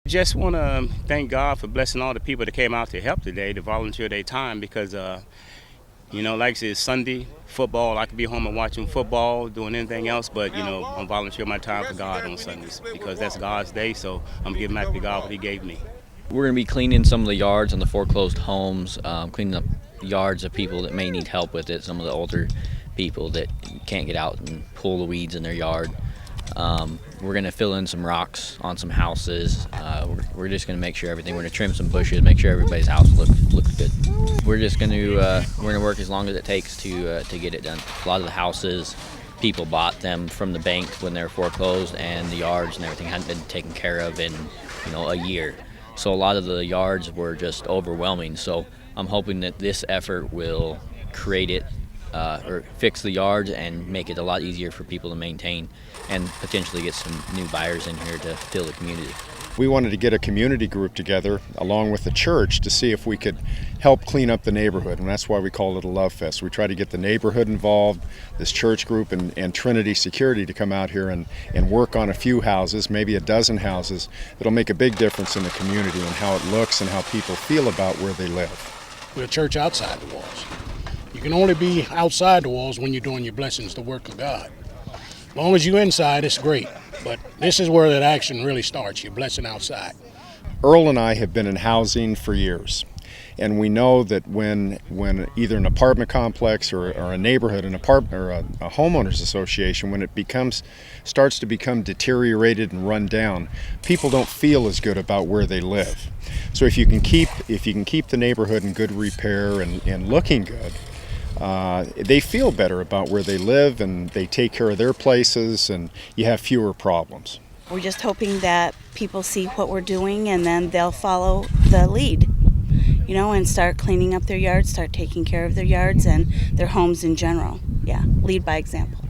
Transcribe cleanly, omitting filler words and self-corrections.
Just want to thank God for blessing all the people that came out to help today, to volunteer their time because, like I said, it's Sunday, football. I could be home and watching football, doing anything else, but, I'm volunteering my time for God on Sundays because that's God's day, so I'm giving back to God what He gave me. We're going to be cleaning some of the yards on the foreclosed homes, cleaning up yards of people that may need help with it, some of the older people that can't get out and pull the weeds in their yard. We're going to fill in some rocks on some houses. We're just going to make sure everything. We're going to trim some bushes, make sure everybody's house looks good. We're just going to work as long as it takes to get it done. A lot of the houses, people bought them from the bank when they were foreclosed, and the yards and everything hadn't been taken care of in a year. So a lot of the yards were just overwhelming. So I'm hoping that this effort will create it or fix the yards and make it a lot easier for people to maintain and potentially get some new buyers in here to fill the community. We wanted to get a community group together along with the church to see if we could help clean up the neighborhood, and that's why we call it a Lovefest. We try to get the neighborhood involved, this church group and Trinity Security to come out here and work on a few houses, maybe a dozen houses. It'll make a big difference in the community and how it looks and how people feel about where they live. We're a church outside the walls. You can only be outside the walls when you're doing your blessings, the work of God. As long as you're inside, it's great. But this is where that action really starts, your blessing outside. Earl and I have been in housing for years. And we know that when either an apartment complex or a neighborhood, an apartment or a homeowners association, when it starts to become deteriorated and run down, people don't feel as good about where they live. So if you can keep the neighborhood in good repair and looking good, they feel better about where they live and they take care of their places and you have fewer problems. We're just hoping that people see what we're doing and then they'll follow the lead, and start cleaning up their yards, start taking care of their yards and their homes in general. Yeah, lead by example.